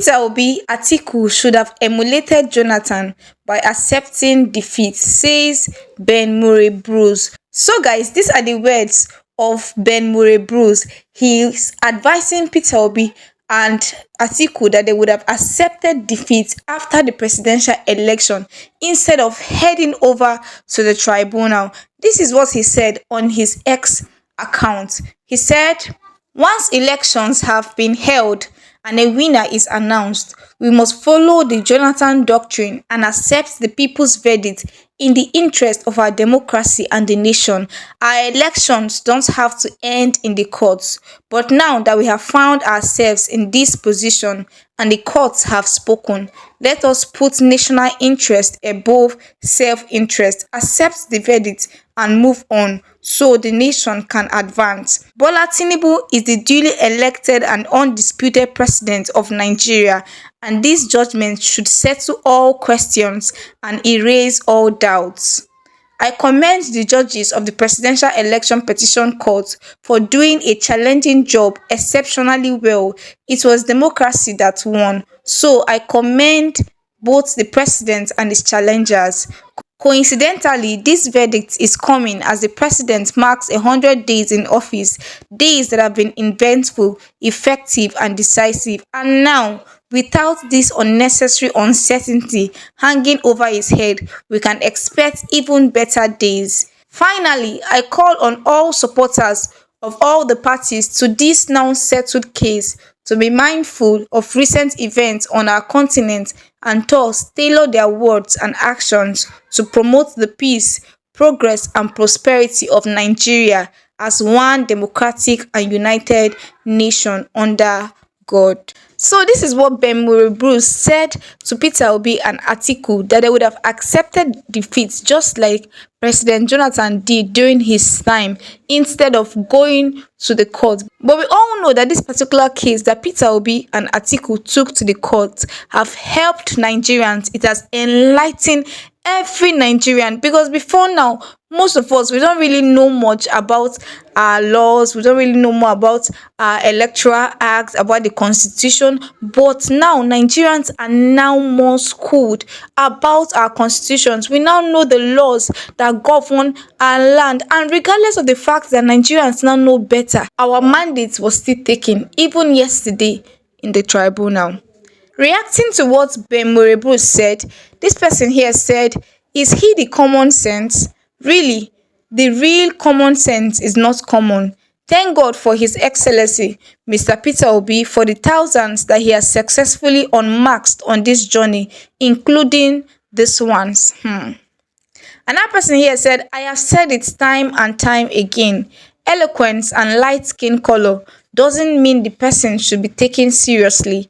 Peter Obi Atiku should have emulated Jonathan by accepting defeat, says Ben Murray Bruce. So guys, these are the words of Ben Murray Bruce. He's advising Peter Obi and Atiku that they would have accepted defeat after the presidential election instead of heading over to the tribunal. This is what he said on his X account. He said, once elections have been held and a winner is announced, we must follow the Jonathan doctrine and accept the people's verdict in the interest of our democracy and the nation. Our elections don't have to end in the courts. But now that we have found ourselves in this position and the courts have spoken, let us put national interest above self-interest, accept the verdict and move on so the nation can advance. Bola Tinubu is the duly elected and undisputed president of Nigeria, and this judgment should settle all questions and erase all doubts. I commend the judges of the Presidential Election Petition Court for doing a challenging job exceptionally well. It was democracy that won, so I commend both the president and his challengers. Coincidentally, this verdict is coming as the president marks 100 days in office, days that have been eventful, effective, and decisive. And now, without this unnecessary uncertainty hanging over his head, we can expect even better days. Finally, I call on all supporters of all the parties to this now settled case to be mindful of recent events on our continent and thus tailor their words and actions to promote the peace, progress, and prosperity of Nigeria as one democratic and united nation under God. So this is what Ben Murray Bruce said to Peter Obi and Atiku, that they would have accepted defeat just like President Jonathan did during his time instead of going to the court. But we all know that this particular case that Peter Obi and Atiku took to the court have helped Nigerians. It has enlightened every Nigerian, because before now, most of us, we don't really know much about our laws, we don't really know more about our electoral acts, about the constitution. But now Nigerians are now more schooled about our constitutions. We now know the laws that govern our land, and regardless of the fact that Nigerians now know better, our mandate was still taken even yesterday in the tribunal. Reacting to what Ben Murray Bruce said, this person here said, is he the common sense? Really, the real common sense is not common. Thank God for His Excellency, Mr. Peter Obi, for the thousands that he has successfully unmasked on this journey, including these ones. Another person here said, I have said it time and time again. Eloquence and light skin color doesn't mean the person should be taken seriously.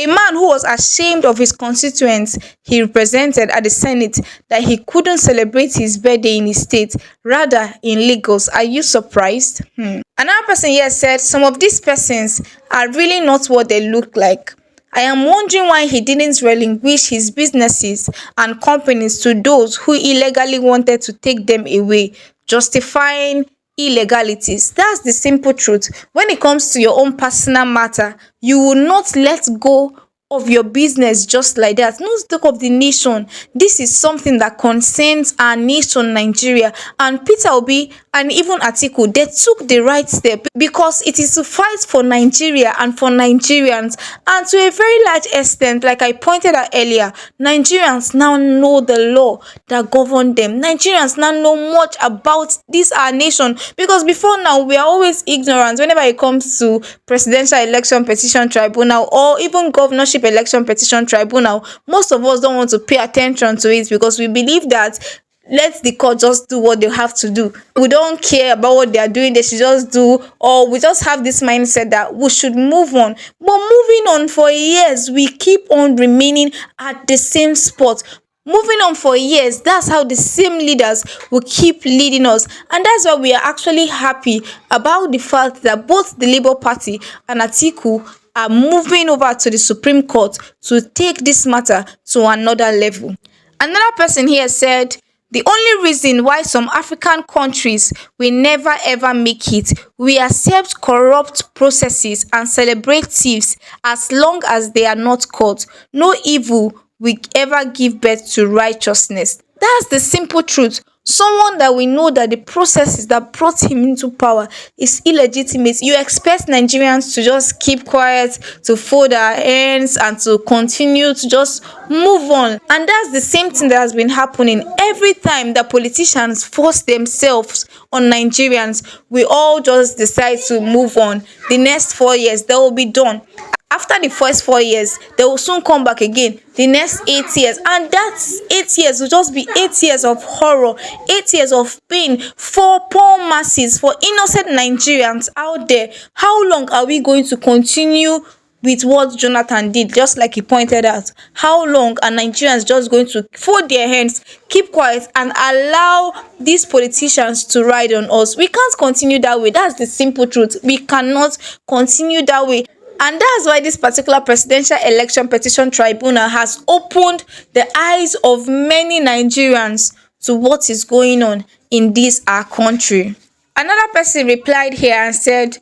A man who was ashamed of his constituents he represented at the Senate that he couldn't celebrate his birthday in his state, rather in Lagos. Are you surprised? Another person here said, some of these persons are really not what they look like. I am wondering why he didn't relinquish his businesses and companies to those who illegally wanted to take them away, justifying illegalities. That's the simple truth. When it comes to your own personal matter, you will not let go of your business just like that. No talk of the nation. This is something that concerns our nation, Nigeria. And Peter Obi and even Atiku, they took the right step because it is to fight for Nigeria and for Nigerians. And to a very large extent, like I pointed out earlier, Nigerians now know the law that govern them. Nigerians now know much about this our nation, because before now we are always ignorant whenever it comes to Presidential Election Petition Tribunal or even governorship election petition tribunal. Most of us don't want to pay attention to it because we believe that let the court just do what they have to do. We don't care about what they are doing, they should just do, or we just have this mindset that we should move on. But moving on for years, we keep on remaining at the same spot. Moving on for years, that's how the same leaders will keep leading us. And that's why we are actually happy about the fact that both the Labour Party and Atiku are moving over to the Supreme Court to take this matter to another level. Another person here said, The only reason why some African countries will never ever make it, we accept corrupt processes and celebrate thieves as long as they are not caught. No evil will ever give birth to righteousness. That's the simple truth. Someone that we know that the processes that brought him into power is illegitimate. You expect Nigerians to just keep quiet, to fold our hands, and to continue to just move on. And that's the same thing that has been happening every time that politicians force themselves on Nigerians. We all just decide to move on. The next 4 years, they will be done. After the first 4 years, they will soon come back again. The next 8 years, and that 8 years will just be 8 years of horror, 8 years of pain for poor masses, for innocent Nigerians out there. How long are we going to continue with what Jonathan did? Just like he pointed out, how long are Nigerians just going to fold their hands, keep quiet, and allow these politicians to ride on us? We can't continue that way. That's the simple truth. We cannot continue that way. And that's why this particular presidential election petition tribunal has opened the eyes of many Nigerians to what is going on in this our country. Another person replied here and said,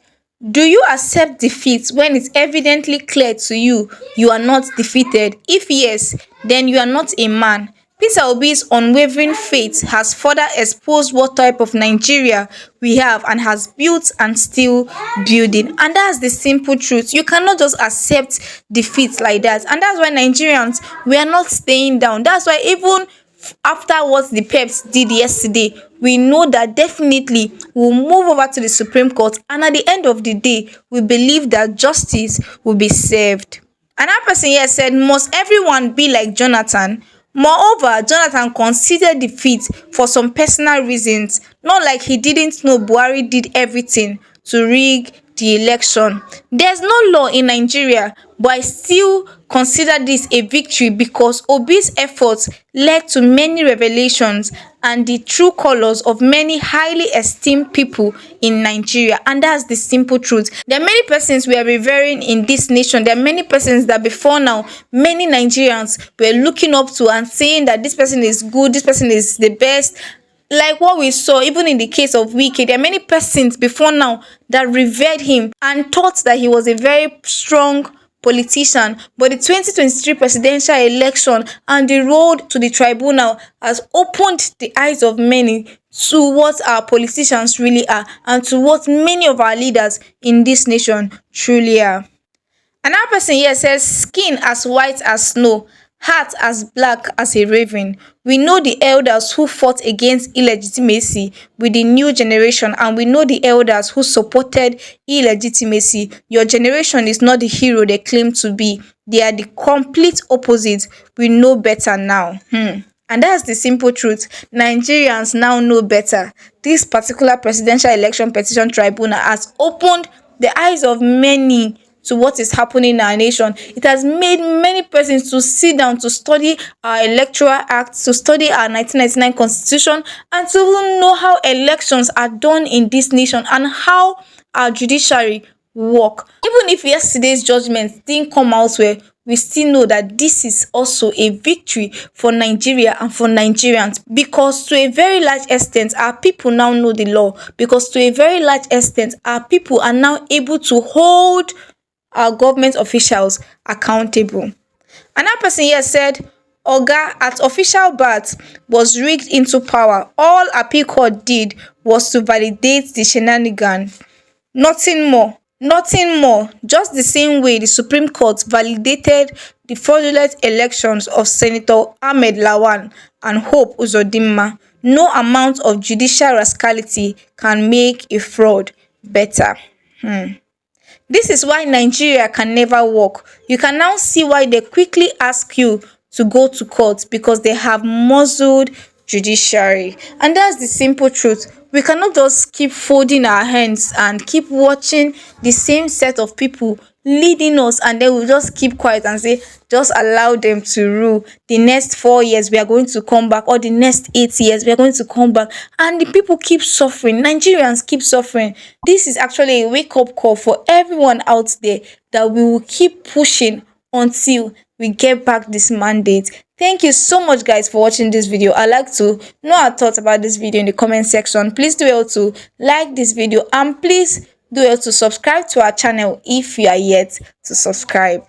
"Do you accept defeat when it's evidently clear to you you are not defeated? If yes, then you are not a man." Peter Obi's unwavering faith has further exposed what type of Nigeria we have and has built and still building. And that's the simple truth. You cannot just accept defeat like that. And that's why Nigerians, we are not staying down. That's why even after what the PEPs did yesterday, we know that definitely we'll move over to the Supreme Court. And at the end of the day, we believe that justice will be served. Another person here said, "Must everyone be like Jonathan?" Moreover, Jonathan conceded defeat for some personal reasons, not like he didn't know Buhari did everything to rig the election. There's no law in Nigeria, but I still consider this a victory because Obi's efforts led to many revelations and the true colors of many highly esteemed people in Nigeria. And that's the simple truth. There are many persons we are revering in this nation. There are many persons that before now, many Nigerians were looking up to and saying that this person is good, this person is the best. Like what we saw, even in the case of Wike, there are many persons before now that revered him and thought that he was a very strong politician. But the 2023 presidential election and the road to the tribunal has opened the eyes of many to what our politicians really are and to what many of our leaders in this nation truly are. Another person here says, "Skin as white as snow, heart as black as a raven." We know the elders who fought against illegitimacy with the new generation, and we know the elders who supported illegitimacy. Your generation is not the hero they claim to be. They are the complete opposite. We know better now. And that's the simple truth. Nigerians now know better. This particular presidential election petition tribunal has opened the eyes of many to what is happening in our nation. It has made many persons to sit down to study our electoral act, to study our 1999 constitution, and to even know how elections are done in this nation and how our judiciary work. Even if yesterday's judgment didn't come out well, we still know that this is also a victory for Nigeria and for Nigerians, because to a very large extent, our people now know the law, because to a very large extent, our people are now able to hold our government officials accountable. Another person here said, "Oga, at official bat was rigged into power. All appeal court did was to validate the shenanigan. Nothing more. Nothing more. Just the same way the Supreme Court validated the fraudulent elections of Senator Ahmed Lawan and Hope Uzodinma. No amount of judicial rascality can make a fraud better." This is why Nigeria can never work. You can now see why they quickly ask you to go to court, because they have muzzled judiciary. And that's the simple truth. We cannot just keep folding our hands and keep watching the same set of people leading us, and then we'll just keep quiet and say, just allow them to rule. The next 4 years, we are going to come back, or the next 8 years, we are going to come back. And the people keep suffering. Nigerians keep suffering. This is actually a wake-up call for everyone out there that we will keep pushing until we get back this mandate. Thank you so much, guys, for watching this video. I'd like to know our thoughts about this video in the comment section. Please do well to like this video, and please do well to subscribe to our channel if you are yet to subscribe.